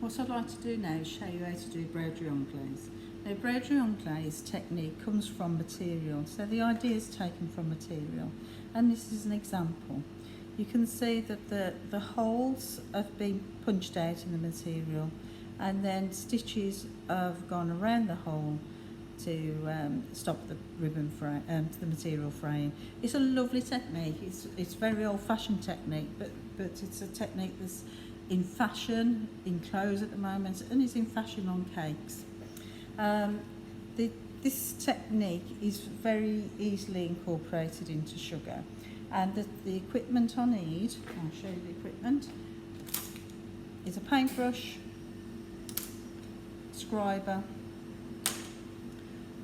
What I'd like to do now is show you how to do broderie anglaise. Now, broderie anglaise technique comes from material, so the idea is taken from material, and this is an example. You can see that the holes have been punched out in the material, and then stitches have gone around the hole to stop the ribbon the material fraying. It's a lovely technique. It's very old-fashioned technique, but it's a technique that's in fashion in clothes at the moment, and it's in fashion on cakes. This technique is very easily incorporated into sugar, and the equipment I need, I'll show you the equipment, is a paintbrush, scriber,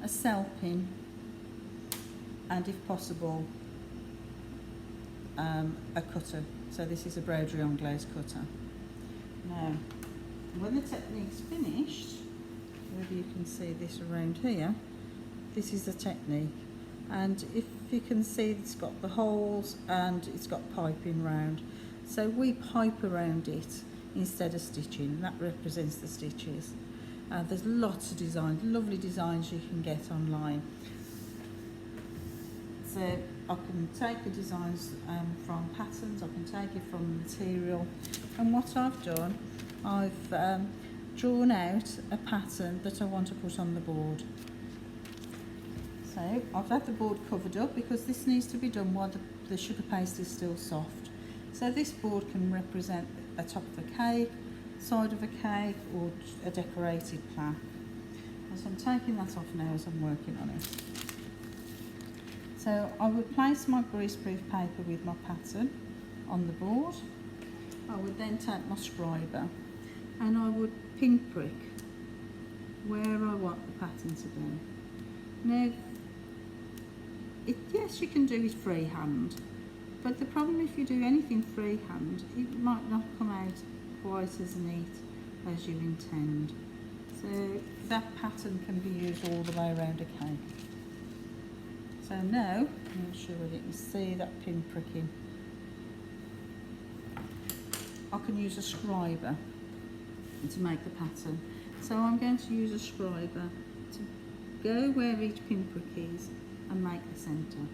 a cell pin, and if possible a cutter. So this is a broderie anglaise cutter. Now, when the technique's finished, whether you can see this around here, this is the technique, and if you can see, it's got the holes and it's got piping round, so we pipe around it instead of stitching. That represents the stitches. There's lots of designs, lovely designs you can get online. So I can take the designs from patterns, I can take it from material, and what I've done, I've drawn out a pattern that I want to put on the board. So I've had the board covered up because this needs to be done while the sugar paste is still soft. So this board can represent a top of a cake, side of a cake, or a decorated plaque. So I'm taking that off now as I'm working on it. So I would place my greaseproof paper with my pattern on the board. I would then take my scriber and I would pinprick where I want the pattern to be. Now, yes, you can do it freehand, but the problem if you do anything freehand, it might not come out quite as neat as you intend. So that pattern can be used all the way around a cake. So now, I'm not sure whether you can see that pin pricking. I can use a scriber to make the pattern. So I'm going to use a scriber to go where each pinprick is and make the centre.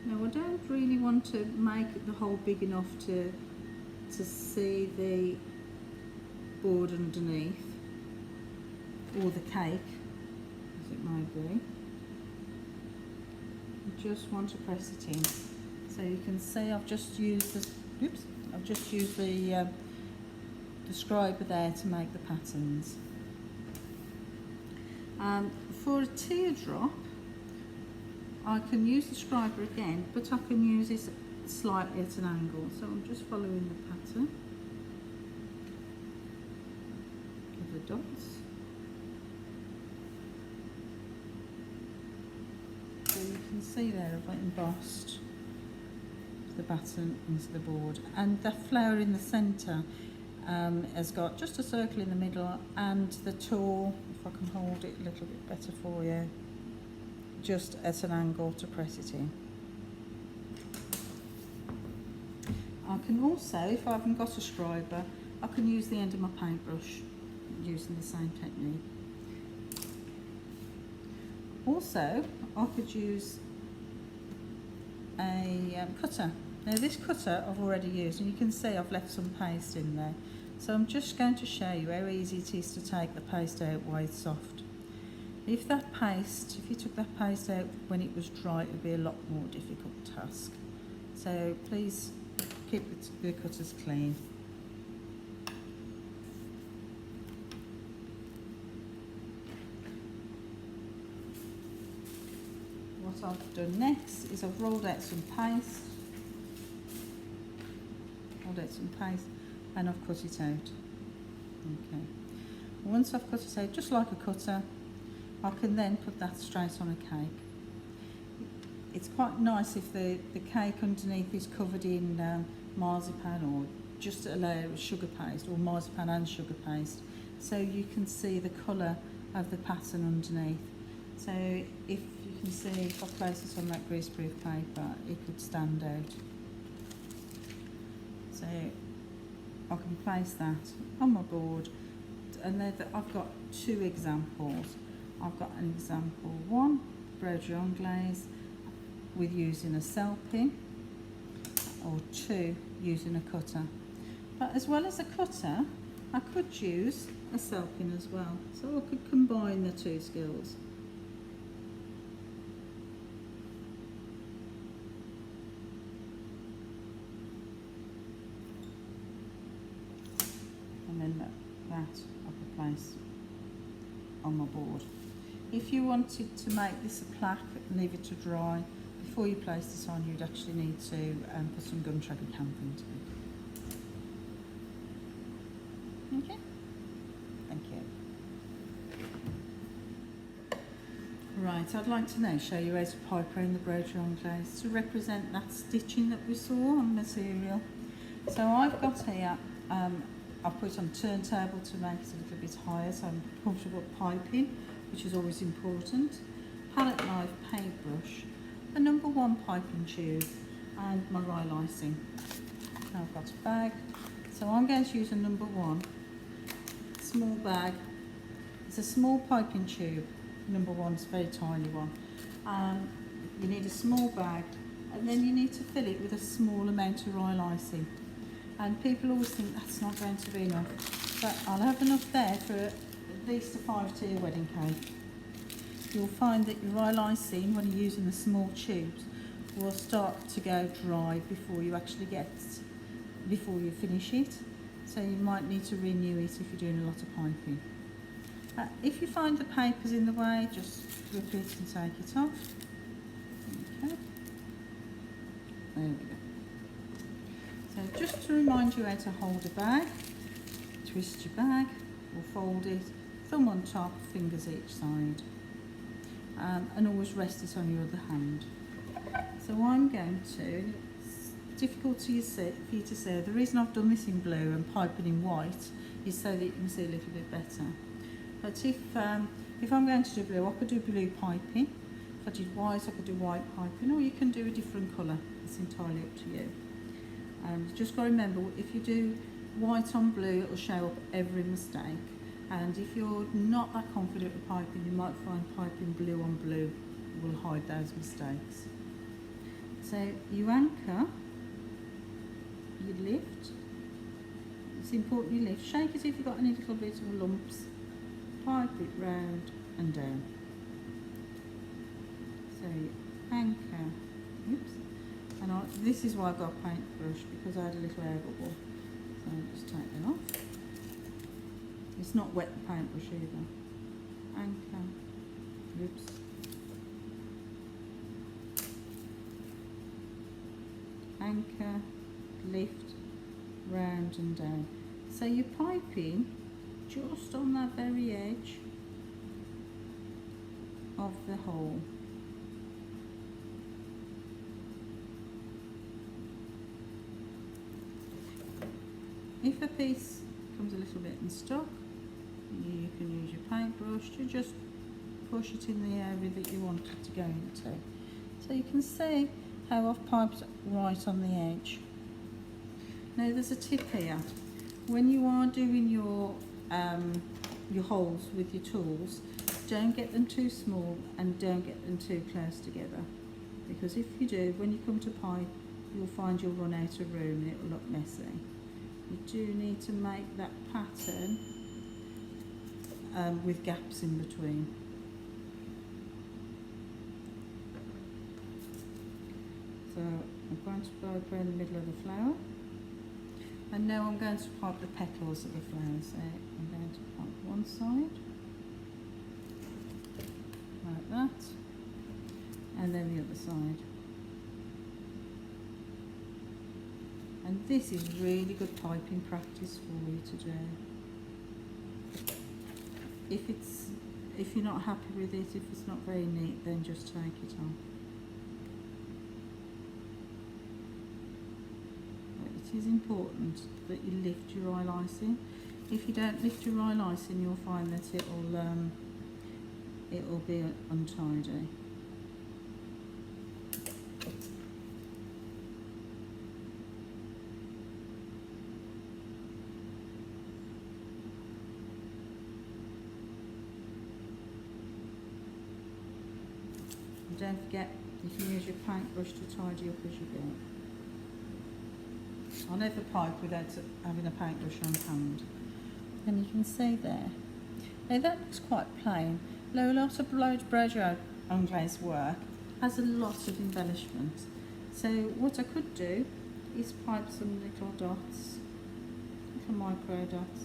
Now I don't really want to make the hole big enough to see the board underneath, or the cake, as it might be. I just want to press it in. So you can see I've just used the scriber there to make the patterns. For a teardrop, I can use the scriber again, but I can use it slightly at an angle. So I'm just following the pattern of the dots. So you can see there I've embossed the pattern into the board, and the flower in the centre has got just a circle in the middle, and the tool, if I can hold it a little bit better for you, just at an angle to press it in. I can also, if I haven't got a scriber, I can use the end of my paintbrush using the same technique. Also, I could use a cutter. Now this cutter I've already used, and you can see I've left some paste in there. So I'm just going to show you how easy it is to take the paste out while it's soft. If you took that paste out when it was dry, it would be a lot more difficult task. So please keep the cutters clean. What I've done next is I've rolled out some paste, and I've cut it out. Okay. Once I've cut it out, just like a cutter, I can then put that straight on a cake. It's quite nice if the cake underneath is covered in marzipan, or just a layer of sugar paste, or marzipan and sugar paste, so you can see the colour of the pattern underneath. So if you can see, if I place it on that greaseproof paper, it could stand out. So I can place that on my board and I've got two examples. I've got an example one, broderie anglaise, with using a cell pin, or two, using a cutter. But as well as a cutter, I could use a cell pin as well, so I could combine the two skills. And then that I could place on my board. If you wanted to make this a plaque and leave it to dry, before you place this on, you'd actually need to put some gum tragacanth into it. Okay, thank you. Right, I'd like to now show you how to pipe around the broderie anglaise to represent that stitching that we saw on material. So I've got here, I've put it on a turntable to make it a little bit higher, so I'm comfortable piping, which is always important. Palette knife, paintbrush, a number 1 piping tube, and my rye lysing. Now I've got a bag, so I'm going to use a number 1 small bag. It's a small piping tube. Number 1's a very tiny one. You need a small bag, and then you need to fill it with a small amount of rye lysing. And people always think that's not going to be enough, but I'll have enough there for at least a 5-tier wedding cake. You'll find that your rye lysine, when you're using the small tubes, will start to go dry before you finish it. So you might need to renew it if you're doing a lot of piping. If you find the paper's in the way, just rip it and take it off. Okay. There we go. So just to remind you how to hold a bag, twist your bag or fold it, thumb on top, fingers each side, and always rest it on your other hand. So I'm going to, it's difficult for you to see, the reason I've done this in blue and piping in white is so that you can see a little bit better. But if I'm going to do blue, I could do blue piping. If I did white, I could do white piping, or you can do a different colour. It's entirely up to you. Just got to remember, if you do white on blue, it will show up every mistake. And if you're not that confident with piping, you might find piping blue on blue will hide those mistakes. So you anchor, you lift. It's important you lift. Shake it if you've got any little bit of lumps. Pipe it round and down. So you anchor. Oops. And this is why I've got a paintbrush, because I had a little air bubble. So I'll just take that off. It's not wet, the paintbrush either. Anchor. Oops. Anchor, lift, round and down. So you're piping just on that very edge of the hole. If a piece comes a little bit unstuck, you can use your paintbrush to just push it in the area that you want it to go into. So you can see how I've piped right on the edge. Now there's a tip here. When you are doing your holes with your tools, don't get them too small and don't get them too close together, because if you do, when you come to pipe, you'll find you'll run out of room and it will look messy. You do need to make that pattern with gaps in between. So I'm going to pipe around the middle of the flower, and now I'm going to pipe the petals of the flower. So I'm going to pipe one side like that, and then the other side. And this is really good piping practice for you to do. If you're not happy with it, if it's not very neat, then just take it off. But it is important that you lift your rye lysine. If you don't lift your rye lysine, you'll find that it will be untidy. And don't forget, you can use your paintbrush to tidy up as you go. I'll never pipe without having a paintbrush on hand. And you can see there. Now that looks quite plain. Though a lot of Braggio Anglaise work has a lot of embellishment. So what I could do is pipe some little dots, little micro dots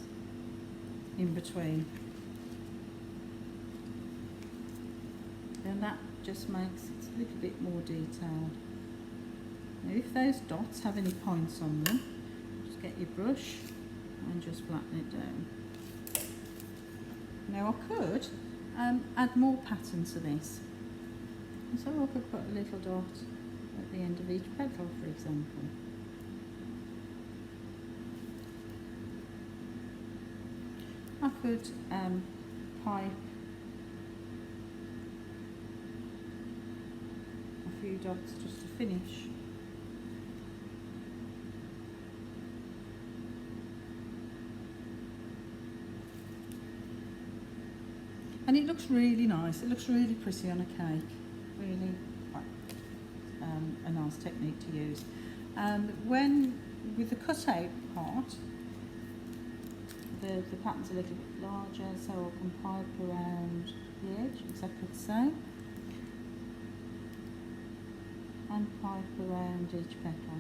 in between. And that just makes it a little bit more detailed. Now if those dots have any points on them, just get your brush and just flatten it down. Now I could add more pattern to this. So I could put a little dot at the end of each petal, for example. I could pipe a few dots just to finish. And it looks really nice, it looks really pretty on a cake, really quite a nice technique to use. When, with the cut out part, the pattern's a little bit larger, so I can pipe around the edge, exactly the same, and pipe around each petal.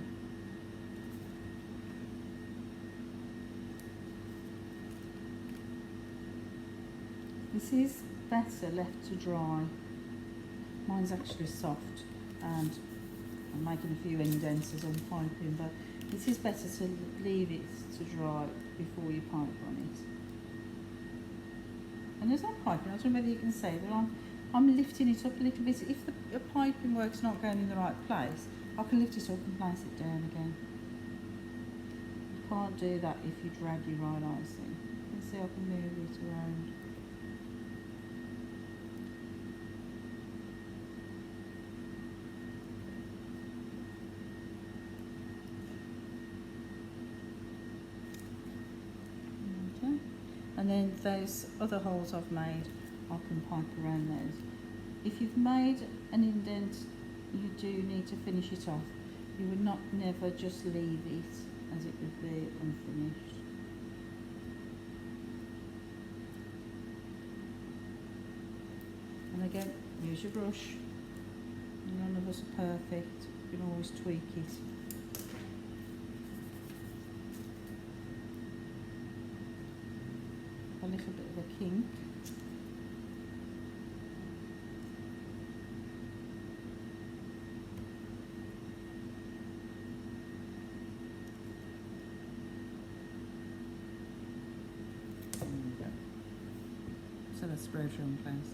This is better left to dry. Mine's actually soft and I'm making a few indents as I'm piping, but it is better to leave it to dry before you pipe on it. And as I'm piping, I don't know whether you can see that I'm lifting it up a little bit. If the piping work's not going in the right place, I can lift it up and place it down again. You can't do that if you drag your right icing. You can see I can move it around. And then those other holes I've made, I can pipe around those. If you've made an indent, you do need to finish it off. You would not never just leave it as it would be unfinished. And again, use your brush. None of us are perfect. You can always tweak it. A little bit of a kink. There we go. So that's Braggio Anglaise.